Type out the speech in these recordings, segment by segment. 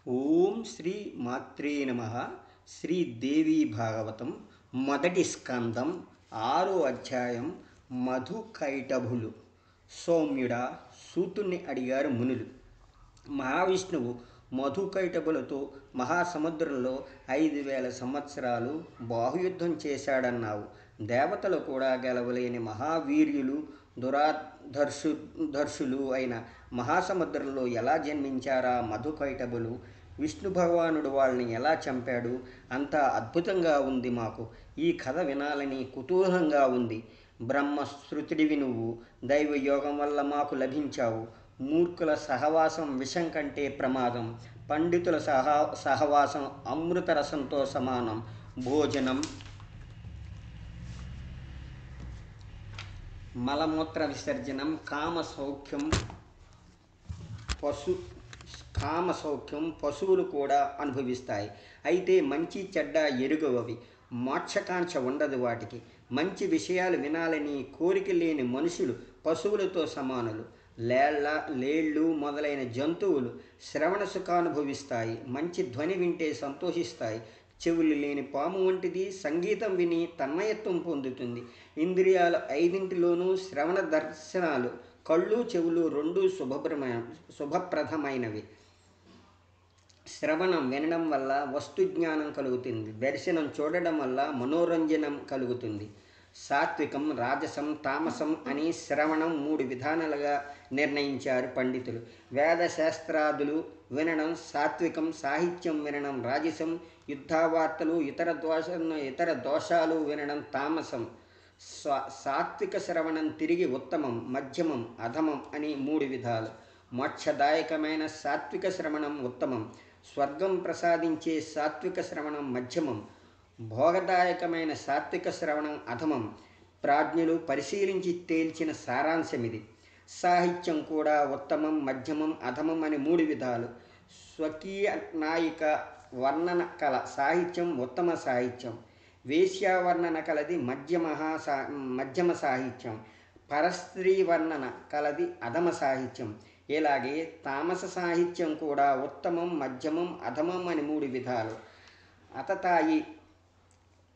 ఓం శ్రీ మాత్రే నమ. శ్రీదేవి భాగవతం మొదటి స్కందం 6వ అధ్యాయం. మధుకైటభులు. సౌమ్యుడా, సూతుణ్ణి అడిగారు మునులు. మహావిష్ణువు మధుకైటభులతో మహాసముద్రంలో 5000 సంవత్సరాలు బాహుయుద్ధం చేశాడన్నావు. దేవతలు కూడా గెలవలేని మహావీర్యులు దురాధర్షులు అయిన మహాసముద్రంలో ఎలా జన్మించారా మధుకైటభులు? విష్ణు భగవానుడు వాళ్ళని ఎలా చంపాడు? అంతా అద్భుతంగా ఉంది. మాకు ఈ కథ వినాలని కుతూహలంగా ఉంది. బ్రహ్మశ్రుతుడివి నువ్వు. దైవయోగం వల్ల మాకు లభించావు. మూర్ఖుల సహవాసం విషం కంటే ప్రమాదం. పండితుల సహవాసం అమృత రసంతో సమానం. భోజనం, మలమూత్ర విసర్జనం, కామసౌఖ్యం పశువులు కూడా అనుభవిస్తాయి. అయితే మంచి చెడ్డ ఎరుగవవి. మోక్షకాంక్ష ఉండదు వాటికి. మంచి విషయాలు వినాలని కోరిక లేని మనుషులు పశువులతో సమానులు. లేళ్ళు మొదలైన జంతువులు శ్రవణ సుఖానుభవిస్తాయి. మంచి ధ్వని వింటే సంతోషిస్తాయి. చెవులు లేని పాము వంటిది సంగీతం విని తన్మయత్వం పొందుతుంది. ఇంద్రియాలు 5లోనూ శ్రవణ దర్శనాలు. కళ్ళు చెవులు రెండూ శుభప్రదమైనవి. శ్రవణం వినడం వల్ల వస్తుజ్ఞానం కలుగుతుంది. దర్శనం చూడడం వల్ల మనోరంజనం కలుగుతుంది. సాత్వికం, రాజసం, తామసం అని శ్రవణం 3 విధానాలుగా నిర్ణయించారు పండితులు. వేదశాస్త్రాదులు వినడం సాత్వికం, సాహిత్యం వినడం రాజసం, యుద్ధావార్తలు ఇతర దోషాలు వినడం తామసం. సాత్విక శ్రవణం తిరిగి ఉత్తమం, మధ్యమం, అధమం అని 3 విధాలు. మోక్షదాయకమైన సాత్విక శ్రవణం ఉత్తమం. స్వర్గం ప్రసాదించే సాత్విక శ్రవణం మధ్యమం. భోగదాయకమైన సాత్విక శ్రవణం అధమం. ప్రాజ్ఞులు పరిశీలించి తేల్చిన సారాంశమిది. సాహిత్యం కూడా ఉత్తమం, మధ్యమం, అధమం అని 3 విధాలు. స్వకీయ నాయిక వర్ణన కల సాహిత్యం ఉత్తమ సాహిత్యం. వేశ్యావర్ణన కలది మధ్యమ సాహిత్యం. పరస్త్రీ వర్ణన కలది అధమ సాహిత్యం. ఇలాగే తామస సాహిత్యం కూడా ఉత్తమం, మధ్యమం, అధమం అని 3 విధాలు.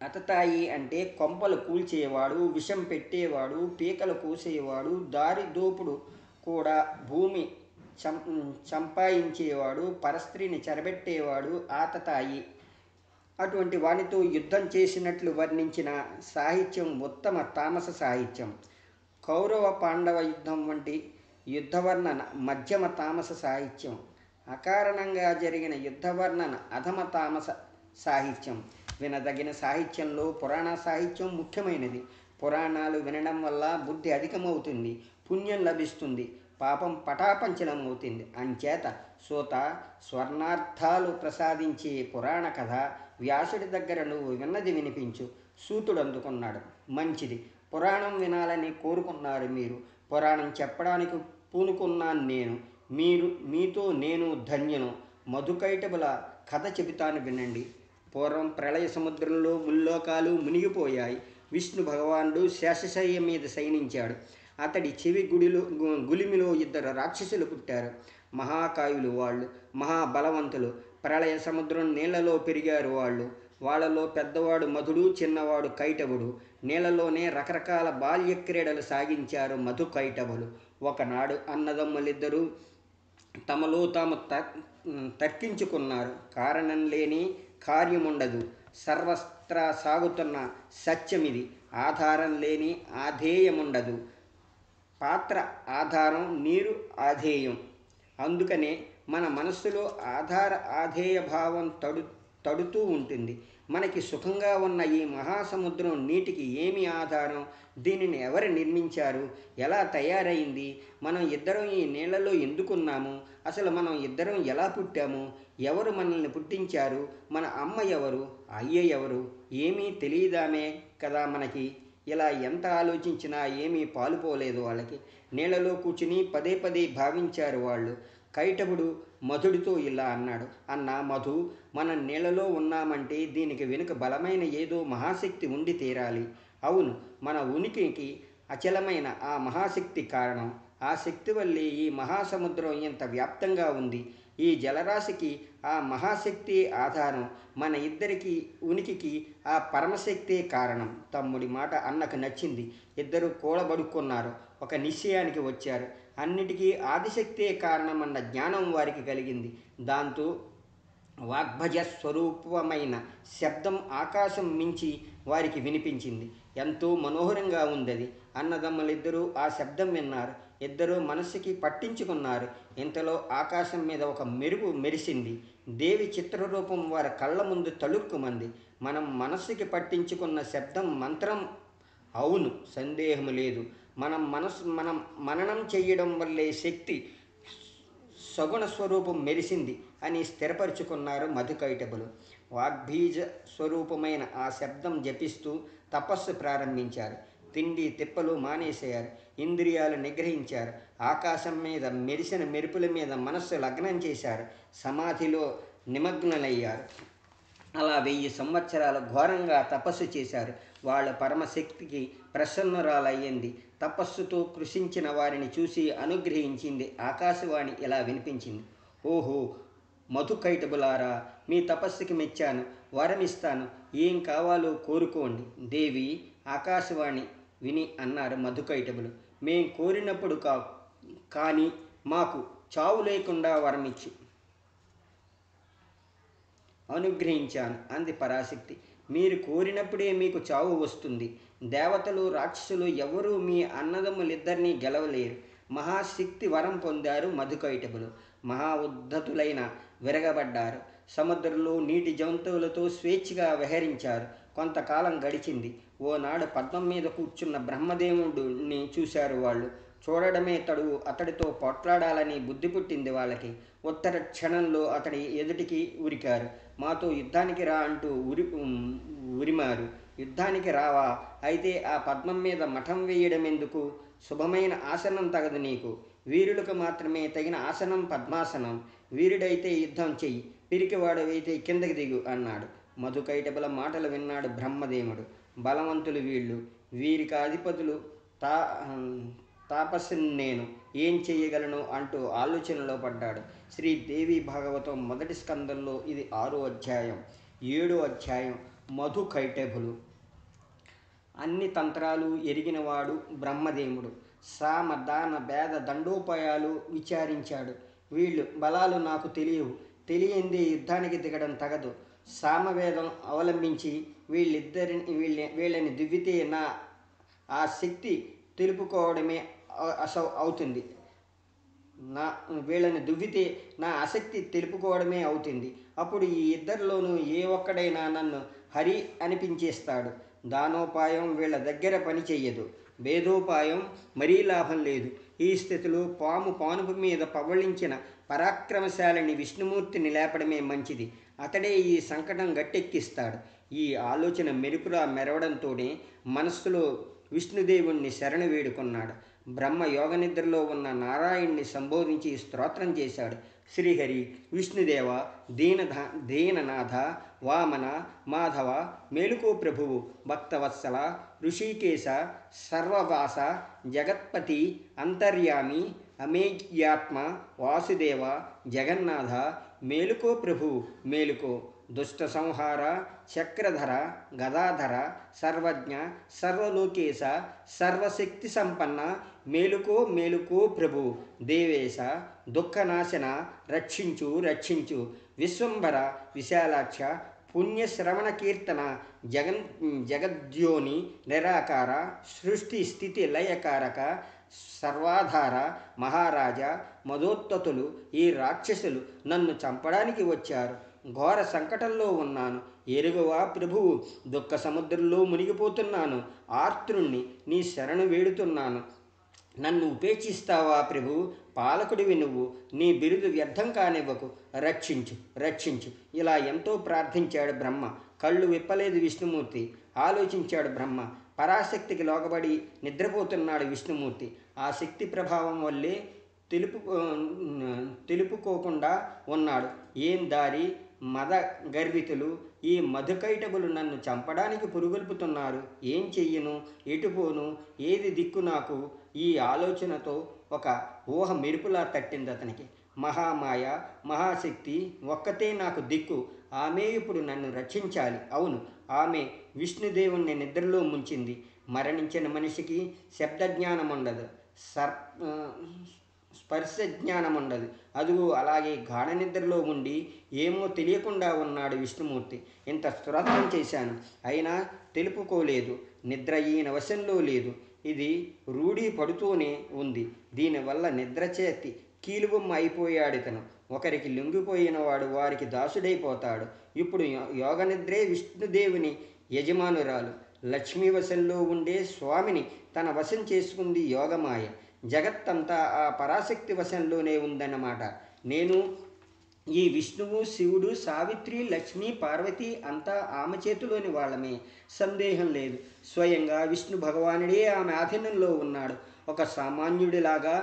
అతతాయి అంటే కొంపలు కూల్చేవాడు, విషం పెట్టేవాడు, పీకలు కోసేవాడు, దారి దోపుడు కూడా భూమి చంపాయించేవాడు, పరస్త్రీని చెరబెట్టేవాడు ఆతతాయి. అటువంటి వానితో యుద్ధం చేసినట్లు వర్ణించిన సాహిత్యం ఉత్తమ తామస సాహిత్యం. కౌరవ పాండవ యుద్ధం వంటి యుద్ధవర్ణన మధ్యమ తామస సాహిత్యం. అకారణంగా జరిగిన యుద్ధవర్ణన అధమ తామస సాహిత్యం. వినదగిన సాహిత్యంలో పురాణ సాహిత్యం ముఖ్యమైనది. పురాణాలు వినడం వల్ల బుద్ధి అధికమవుతుంది, పుణ్యం లభిస్తుంది, పాపం పటాపంచలమవుతుంది. అంచేత సూత, స్వర్ణార్థాలు ప్రసాదించే పురాణ కథ వ్యాసుడి దగ్గర నువ్వు విన్నది వినిపించు. సూతుడు అందుకున్నాడు. మంచిది, పురాణం వినాలని కోరుకున్నారు మీరు. పురాణం చెప్పడానికి పూనుకున్నాను నేను. మీతో నేను ధన్యను. మధుకైటభుల కథ చెబుతాను వినండి. పూర్వం ప్రళయ సముద్రంలో ముల్లోకాలు మునిగిపోయాయి. విష్ణు భగవానుడు శేషశయ్య మీద శయనించాడు. అతడి చెవి గులిమిలో 2 రాక్షసులు పుట్టారు. మహాకాయులు వాళ్ళు, మహాబలవంతులు. ప్రళయ సముద్రం నీళ్లలో పెరిగారు వాళ్ళు. వాళ్ళలో పెద్దవాడు మధుడు, చిన్నవాడు కైటభుడు. నీళ్లలోనే రకరకాల బాల్య క్రీడలు సాగించారు మధుకైటభులు. ఒకనాడు అన్నదమ్ములిద్దరూ తమలో తాము తర్కించుకున్నారు. కారణం లేని కార్యముండదు. సర్వత్రా సాగుతున్న సత్యమిది. ఆధారం లేని ఆధేయముండదు. పాత్ర ఆధారం, నీరు ఆధేయం. అందుకనే మన మనస్సులో ఆధేయ భావం తడుతూ ఉంటుంది. మనకి సుఖంగా ఉన్న ఈ మహాసముద్రం నీటికి ఏమి ఆధారం? దీనిని ఎవరు నిర్మించారు? ఎలా తయారైంది? మనం ఇద్దరం ఈ నీళ్లలో ఎందుకున్నాము? అసలు మనం ఇద్దరం ఎలా పుట్టాము? ఎవరు మనల్ని పుట్టించారు? మన అమ్మ ఎవరు? అయ్య ఎవరు? ఏమీ తెలియదామే కదా మనకి. ఇలా ఎంత ఆలోచించినా ఏమీ పాలుపోలేదు వాళ్ళకి. నీళ్లలో కూర్చుని పదే పదే భావించారు వాళ్ళు. కైటభుడు మధుడితో ఇలా అన్నాడు. అన్నా మధు, మనం నీళ్లలో ఉన్నామంటే దీనికి వెనుక బలమైన ఏదో మహాశక్తి ఉండి తీరాలి. అవును, మన ఉనికికి అచలమైన ఆ మహాశక్తి కారణం. ఆ శక్తి వల్లే ఈ మహాసముద్రం ఇంత వ్యాప్తంగా ఉంది. ఈ జలరాశికి ఆ మహాశక్తి ఆధారం, మన ఇద్దరికి ఉనికికి ఆ పరమశక్తి కారణం. తమ్ముడి మాట అన్నకు నచ్చింది. ఇద్దరు కూడబడుక్కున్నారు. ఒక నిశ్చయానికి వచ్చారు. అన్నిటికీ ఆదిశక్తే కారణమన్న జ్ఞానం వారికి కలిగింది. దాంతో వాగ్భజ స్వరూపమైన శబ్దం ఆకాశం మించి వారికి వినిపించింది. ఎంతో మనోహరంగా ఉందది. అన్నదమ్ములిద్దరూ ఆ శబ్దం విన్నారు. ఇద్దరూ మనస్సుకి పట్టించుకున్నారు. ఇంతలో ఆకాశం మీద ఒక మెరుపు మెరిసింది. దేవి చిత్రరూపం వారి కళ్ళ ముందు తళుక్కుమంది. మనం మనస్సుకి పట్టించుకున్న శబ్దం మంత్రం. అవును, సందేహం లేదు. మనం మననం చెయ్యడం వల్లే శక్తి సగుణ స్వరూపం మెరిసింది అని స్థిరపరుచుకున్నారు మధుకైటబులు. వాగ్బీజ స్వరూపమైన ఆ శబ్దం జపిస్తూ తపస్సు ప్రారంభించారు. తిండి తిప్పలు మానేశారు. ఇంద్రియాలు నిగ్రహించారు. ఆకాశం మీద మెరిసిన మెరుపుల మీద మనస్సు లగ్నం చేశారు. సమాధిలో నిమగ్నులయ్యారు. అలా 1000 సంవత్సరాలు ఘోరంగా తపస్సు చేశారు. వాళ్ళ పరమశక్తికి ప్రసన్నురాలయ్యింది. తపస్సుతో కృషించిన వారిని చూసి అనుగ్రహించింది. ఆకాశవాణి ఇలా వినిపించింది. ఓహో మధుకైటబులారా, మీ తపస్సుకి మెచ్చాను. వరమిస్తాను. ఏం కావాలో కోరుకోండి. దేవి ఆకాశవాణి విని అన్నారు మధుకైటబులు. మేం కోరినప్పుడు కానీ మాకు చావు లేకుండా వరమిచ్చు అనుగ్రహించాను అంది పరాశక్తి. మీరు కోరినప్పుడే మీకు చావు వస్తుంది. దేవతలు రాక్షసులు ఎవరూ మీ అన్నదమ్ములిద్దరినీ గెలవలేరు. మహాశక్తి వరం పొందారు మధుకైటబులు. మహా ఉద్ధతులైన విరగబడ్డారు. సముద్రంలో నీటి జంతువులతో స్వేచ్ఛగా విహరించారు. కొంతకాలం గడిచింది. ఓనాడు పద్మం మీద కూర్చున్న బ్రహ్మదేవుడిని చూశారు వాళ్ళు. చూడడమే తడువు అతడితో పోట్లాడాలని బుద్ధి పుట్టింది వాళ్ళకి. ఉత్తర క్షణంలో అతడి ఎదుటికి ఉరికారు. మాతో యుద్ధానికి రా అంటూ ఉరిమారు. యుద్ధానికి రావా? అయితే ఆ పద్మం మీద మఠం వేయడం ఎందుకు? శుభమైన ఆసనం తగదు నీకు. వీరులకు మాత్రమే తగిన ఆసనం పద్మాసనం. వీరుడైతే యుద్ధం చెయ్యి, పిరికివాడవైతే కిందకి దిగు అన్నాడు. మధుకైటబుల మాటలు విన్నాడు బ్రహ్మదేవుడు. బలవంతులు వీళ్ళు, వీరికి అధిపతులు. తాపస్సుని నేను ఏం చెయ్యగలను అంటూ ఆలోచనలో పడ్డాడు. శ్రీదేవి భాగవతం మొదటి స్కందంలో ఇది 6వ అధ్యాయం. 7వ అధ్యాయం మధుకైటబులు. అన్ని తంత్రాలు ఎరిగినవాడు బ్రహ్మదేవుడు. సామ దాన భేద దండోపాయాలు విచారించాడు. వీళ్ళు బలాలు నాకు తెలియవు. తెలియందే యుద్ధానికి దిగడం తగదు. సామవేదం అవలంబించి వీళ్ళని దువ్వితే ఆ శక్తి తెలుపుకోవడమే అవుతుంది. వీళ్ళని దువ్వితే నా ఆసక్తి తెలుపుకోవడమే అవుతుంది. అప్పుడు ఈ ఇద్దరిలోనూ ఏ ఒక్కడైనా నన్ను హరి అనిపించేస్తాడు. దానోపాయం వీళ్ళ దగ్గర పని చెయ్యదు. భేదోపాయం మరీ లాభం లేదు. ఈ స్థితిలో పానుపు మీద పవళించిన పరాక్రమశాలిని విష్ణుమూర్తిని లేపడమే మంచిది. అతడే ఈ సంకటం గట్టెక్కిస్తాడు. ఈ ఆలోచన మెరుపులా మెరవడంతోనే మనస్సులో విష్ణుదేవుణ్ణి శరణు వేడుకున్నాడు. బ్రహ్మ యోగనిద్రలో ఉన్న నారాయణ్ణి సంబోధించి స్తోత్రం చేశాడు. శ్రీహరి, విష్ణుదేవ, దీననాథ, వామన, మాధవ, మేలుకో ప్రభువు, భక్తవత్సల, ఋషికేశ, సర్వవాస, జగత్పతి, అంతర్యామి, అమేజ్యాత్మ, వాసుదేవ, జగన్నాథ, మేలుకో ప్రభువు, మేలుకో. దుష్ట సంహార, చక్రధర, గదాధర, సర్వజ్ఞ, సర్వలోకేశ, సర్వశక్తి సంపన్న, మేలుకో మేలుకో ప్రభు. దేవేశ, దుఃఖనాశన, రక్షించు రక్షించు. విశ్వంబర, విశాలాక్ష, పుణ్యశ్రవణ కీర్తన, జగద్యోని, నిరాకార, సృష్టి స్థితి లయకారక, సర్వాధార, మహారాజా, మధోత్తతులు ఈ రాక్షసులు నన్ను చంపడానికి వచ్చారు. ఘోర సంకటంలో ఉన్నాను. ఎరుగవా ప్రభువు? దుఃఖ సముద్రంలో మునిగిపోతున్నాను. ఆర్తుణ్ణి, నీ శరణు వేడుతున్నాను. నన్ను ఉపేక్షిస్తావా ప్రభు? పాలకుడివి నువ్వు. నీ బిరుదు వ్యర్థం కానివ్వకు. రక్షించు రక్షించు. ఇలా ఎంతో ప్రార్థించాడు బ్రహ్మ. కళ్ళు విప్పలేదు విష్ణుమూర్తి. ఆలోచించాడు బ్రహ్మ. పరాశక్తికి లోగబడి నిద్రపోతున్నాడు విష్ణుమూర్తి. ఆ శక్తి ప్రభావం వల్లే తెలుపుకోకుండా ఉన్నాడు. ఏం దారి? మద గర్వితులు ఈ మధుకైటబులు నన్ను చంపడానికి పురుగొల్పుతున్నారు. ఏం చెయ్యను? ఎటుపోను? ఏది దిక్కు నాకు? ఈ ఆలోచనతో ఒక ఊహ మెరుపులా తట్టింది అతనికి. మహామాయ, మహాశక్తి ఒక్కతే నాకు దిక్కు. ఆమె ఇప్పుడు నన్ను రక్షించాలి. అవును, ఆమె విష్ణుదేవుణ్ణి నిద్రలో ముంచింది. మరణించిన మనిషికి శబ్దజ్ఞానం ఉండదు, సర్ స్పర్శ జ్ఞానం ఉండదు. అదుగు అలాగే గాఢ నిద్రలో ఉండి ఏమో తెలియకుండా ఉన్నాడు విష్ణుమూర్తి. ఇంత స్తోత్రం చేశాను, అయినా తెలుపుకోలేదు. నిద్ర ఈయన వశంలో లేదు. ఇది రూఢీ పడుతూనే ఉంది. దీనివల్ల నిద్ర చేతి కీలుబొమ్మ అయిపోయాడితను. ఒకరికి లొంగిపోయిన వాడు వారికి దాసుడైపోతాడు. ఇప్పుడు యోగ నిద్రే విష్ణుదేవుని యజమానురాలు. లక్ష్మీ వశంలో ఉండే స్వామిని తన వశం చేసుకుంది యోగమాయ. జగత్తంతా ఆ పరాశక్తి వశంలోనే ఉందన్నమాట. నేను ఈ విష్ణువు, శివుడు, సావిత్రి, లక్ష్మి, పార్వతి అంతా ఆమె చేతిలోని వాళ్ళమే, సందేహం లేదు. స్వయంగా విష్ణు భగవానుడే ఆమె ఆధీనంలో ఉన్నాడు. ఒక సామాన్యుడిలాగా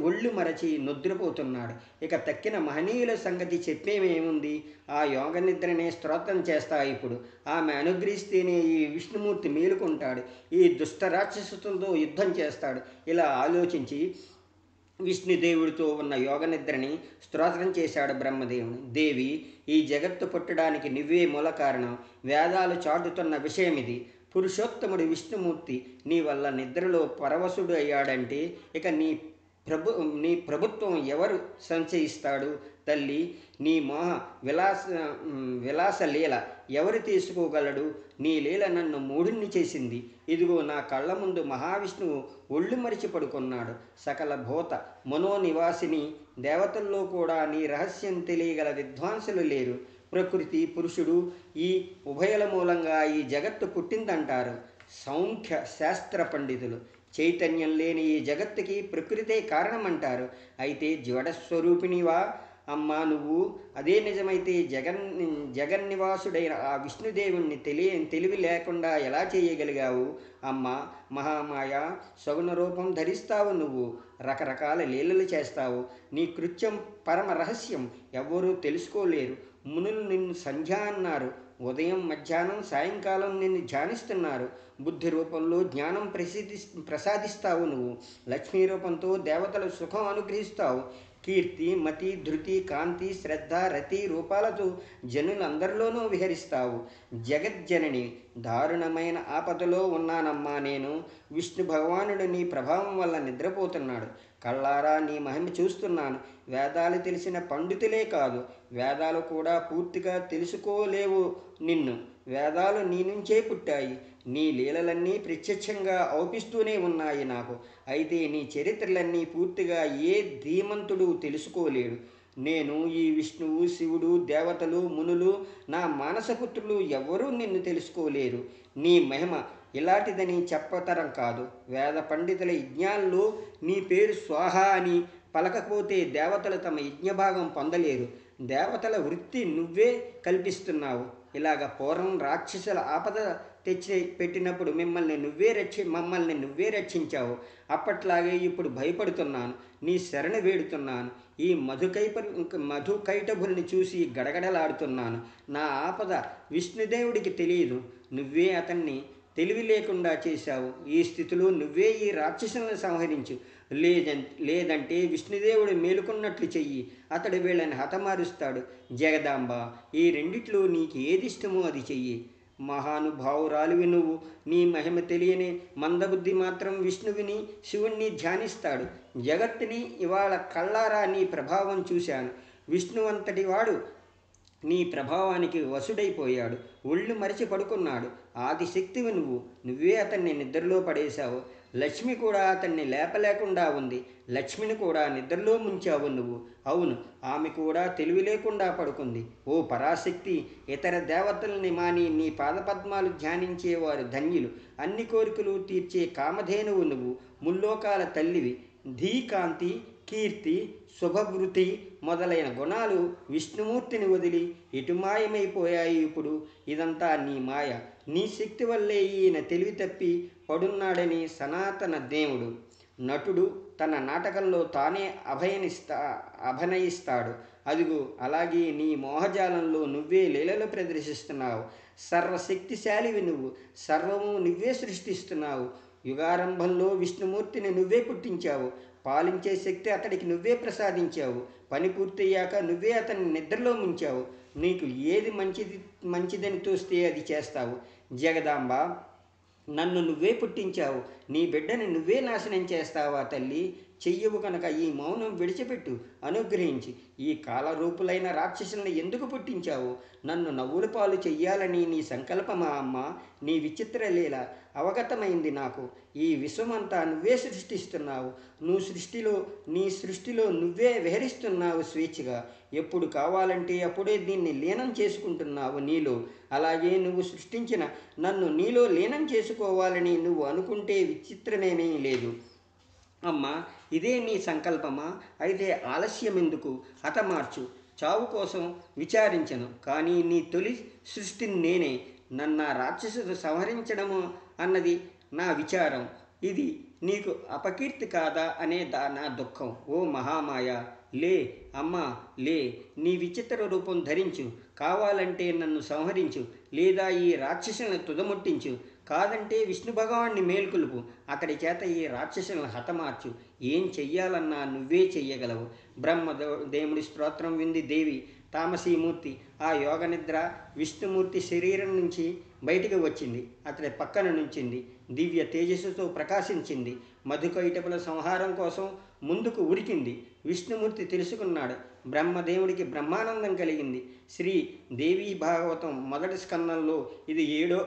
ఒళ్ళు మరచి నిద్రపోతున్నాడు. ఇక తక్కిన మహనీయుల సంగతి చెప్పేమేముంది? ఆ యోగ నిద్రనే స్తోత్రం చేస్తా. ఇప్పుడు ఆమె అనుగ్రహిస్తేనే ఈ విష్ణుమూర్తి మేలుకుంటాడు, ఈ దుష్ట రాక్షసులతో యుద్ధం చేస్తాడు. ఇలా ఆలోచించి విష్ణుదేవుడితో ఉన్న యోగ నిద్రని స్తోత్రం చేశాడు బ్రహ్మదేవుని. దేవి, ఈ జగత్తు పుట్టడానికి నువ్వే మూల కారణం. వేదాలు చాటుతున్న విషయం ఇది. పురుషోత్తముడు విష్ణుమూర్తి నీ వల్ల నిద్రలో పరవశుడు అయ్యాడంటే ఇక నీ ప్రభుత్వం ఎవరు సంశయిస్తాడు? తల్లి, నీ మోహ విలాస లీల ఎవరు తీసుకోగలడు? నీ లీల నన్ను మూఢుణ్ణి చేసింది. ఇదిగో నా కళ్ళ ముందు మహావిష్ణువు ఒళ్ళు మరిచి పడుకున్నాడు. సకల భూత మనోనివాసిని దేవతల్లో కూడా నీ రహస్యం తెలియగల విద్వాంసులు లేరు. ప్రకృతి, పురుషుడు ఈ ఉభయల మూలంగా ఈ జగత్తు పుట్టిందంటారు సౌంఖ్య శాస్త్ర పండితులు. చైతన్యం లేని ఈ జగత్తుకి ప్రకృతే కారణమంటారు. అయితే జడస్వరూపిణివా అమ్మా నువ్వు? అదే నిజమైతే జగన్నివాసుడైన ఆ విష్ణుదేవుణ్ణి తెలివి లేకుండా ఎలా చేయగలిగావు? అమ్మా మహామాయ, సగుణ రూపం ధరిస్తావు నువ్వు, రకరకాల లీలలు చేస్తావు. నీ కృత్యం పరమ రహస్యం, ఎవ్వరూ తెలుసుకోలేరు. మునులు నిన్ను సంధ్య అన్నారు. ఉదయం, మధ్యాహ్నం, సాయంకాలం నిన్ను ధ్యానిస్తున్నారు. బుద్ధి రూపంలో జ్ఞానం ప్రసాదిస్తావు నువ్వు. లక్ష్మీ రూపంతో దేవతల సుఖం అనుగ్రహిస్తావు. కీర్తి, మతి, ధృతి, కాంతి, శ్రద్ధ, రతి రూపాలతో జనులందరిలోనూ విహరిస్తావు. జగజ్జనని, దారుణమైన ఆపదలో ఉన్నానమ్మా నేను. విష్ణు భగవానుడు నీ ప్రభావం వల్ల నిద్రపోతున్నాడు. కళ్ళారా నీ మహిమ చూస్తున్నాను. వేదాలు తెలిసిన పండితులే కాదు, వేదాలు కూడా పూర్తిగా తెలుసుకోలేవు నిన్ను. వేదాలు నీ నుంచే పుట్టాయి. నీ లీలలన్నీ ప్రత్యక్షంగా ఔపిస్తూనే ఉన్నాయి నాకు. అయితే నీ చరిత్రలన్నీ పూర్తిగా ఏ ధీమంతుడు తెలుసుకోలేడు. నేను, ఈ విష్ణువు, శివుడు, దేవతలు, మునులు, నా మానసపుత్రులు ఎవ్వరూ నిన్ను తెలుసుకోలేరు. నీ మహిమ ఇలాంటిదని చెప్పతరం కాదు. వేద పండితుల యజ్ఞాల్లో నీ పేరు స్వాహ అని పలకపోతే దేవతలు తమ యజ్ఞభాగం పొందలేరు. దేవతల వృత్తి నువ్వే కల్పిస్తున్నావు. ఇలాగ పూర్వం రాక్షసుల ఆపద తెచ్చి పెట్టినప్పుడు మమ్మల్ని నువ్వే రక్షించావు. అప్పట్లాగే ఇప్పుడు భయపడుతున్నాను, నీ శరణు వేడుతున్నాను. ఈ మధుకైటభుల్ని చూసి గడగడలాడుతున్నాను. నా ఆపద విష్ణుదేవుడికి తెలియదు. నువ్వే అతన్ని తెలివి లేకుండా చేశావు. ఈ స్థితిలో నువ్వే ఈ రాక్షసులను సంహరించు. లేదంటే విష్ణుదేవుడు మేలుకున్నట్లు చెయ్యి. అతడు వీళ్ళని హతమారుస్తాడు. జగదాంబ, ఈ రెండిట్లో నీకు ఏది ఇష్టమో అది చెయ్యి. మహానుభావురాలివి నువ్వు. నీ మహిమ తెలియని మందబుద్ధి మాత్రం విష్ణువిని, శివుణ్ణి ధ్యానిస్తాడు. జగత్తుని ఇవాళ కళ్ళారా నీ ప్రభావం చూశాను. విష్ణువంతటి వాడు నీ ప్రభావానికి వశుడైపోయాడు. ఒళ్ళు మరిచి పడుకున్నాడు. ఆదిశక్తివి నువ్వు. నువ్వే అతన్ని నిద్రలో పడేశావు. లక్ష్మి కూడా అతన్ని లేపలేకుండా ఉంది. లక్ష్మిని కూడా నిద్రలో ముంచావు నువ్వు. అవును, ఆమె కూడా తెలివి లేకుండా పడుకుంది. ఓ పరాశక్తి, ఇతర దేవతల్ని మాని నీ పాదపద్మాలు ధ్యానించేవారు ధన్యులు. అన్ని కోరికలు తీర్చే కామధేనువు నువ్వు. ముల్లోకాల తల్లివి. ధీకాంతి, కీర్తి, శుభవృతి మొదలైన గుణాలు విష్ణుమూర్తిని వదిలి ఎటుమాయమైపోయాయి ఇప్పుడు. ఇదంతా నీ మాయ. నీ శక్తి వల్లే ఈయన తెలివి తప్పి పడున్నాడని సనాతన దేవుడు నటుడు తన నాటకంలో తానే అభినయిస్తాడు. అదిగో అలాగే నీ మోహజాలంలో నువ్వే లీలలు ప్రదర్శిస్తున్నావు. సర్వశక్తిశాలివి నువ్వు. సర్వము నువ్వే సృష్టిస్తున్నావు. యుగారంభంలో విష్ణుమూర్తిని నువ్వే పుట్టించావు. పాలించే శక్తి అతడికి నువ్వే ప్రసాదించావు. పని పూర్తయ్యాక నువ్వే అతన్ని నిద్రలో ముంచావు. నీకు ఏది మంచిదని తోస్తే అది చేస్తావు. జగదాంబ, నన్ను నువ్వే పుట్టించావు. నీ బిడ్డని నువ్వే నాశనం చేస్తావా తల్లి? చెయ్యవు కనుక ఈ మౌనం విడిచిపెట్టు, అనుగ్రహించి. ఈ కాలరూపులైన రాక్షసుల్ని ఎందుకు పుట్టించావు? నన్ను నవ్వుల పాలు చెయ్యాలని నీ సంకల్పమా అమ్మ? నీ విచిత్ర లీల అవగతమైంది నాకు. ఈ విశ్వమంతా నువ్వే సృష్టిస్తున్నావు. నీ సృష్టిలో నువ్వే విహరిస్తున్నావు స్వేచ్ఛగా. ఎప్పుడు కావాలంటే అప్పుడే దీన్ని లీనం చేసుకుంటున్నావు నీలో. అలాగే నువ్వు సృష్టించిన నన్ను నీలో లీనం చేసుకోవాలని నువ్వు అనుకుంటే విచిత్రమేమీ లేదు. అమ్మా, ఇదే నీ సంకల్పమా? అయితే ఆలస్యం ఎందుకు? హతమార్చు. చావు కోసం విచారించను, కానీ నీ తొలి సృష్టిని నేనే. నన్న రాక్షసుడు సంహరించడము అన్నది నా విచారం. ఇది నీకు అపకీర్తి కాదా అనే నా దుఃఖం. ఓ మహామాయ, లే అమ్మా, లే. నీ విచిత్ర రూపం ధరించు. కావాలంటే నన్ను సంహరించు, లేదా ఈ రాక్షసులను తుదముట్టించు. కాదంటే విష్ణు భగవాన్ని మేల్కొలుపు. అతడి చేత ఈ రాక్షసులను హతమార్చు. ఏం చెయ్యాలన్నా నువ్వే చెయ్యగలవు. బ్రహ్మదేవుడి స్తోత్రం వింది దేవి తామసీమూర్తి. ఆ యోగ నిద్ర విష్ణుమూర్తి శరీరం నుంచి బయటికి వచ్చింది. అతడి పక్కన నుంచింది. దివ్య తేజస్సుతో ప్రకాశించింది. మధుకైటపుల సంహారం కోసం ముందుకు ఉరికింది. విష్ణుమూర్తి తెలుసుకున్నాడు. బ్రహ్మదేవుడికి బ్రహ్మానందం కలిగింది. శ్రీ దేవీ భాగవతం మొదటి స్కందంలో ఇది 7వ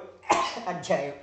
అధ్యాయం.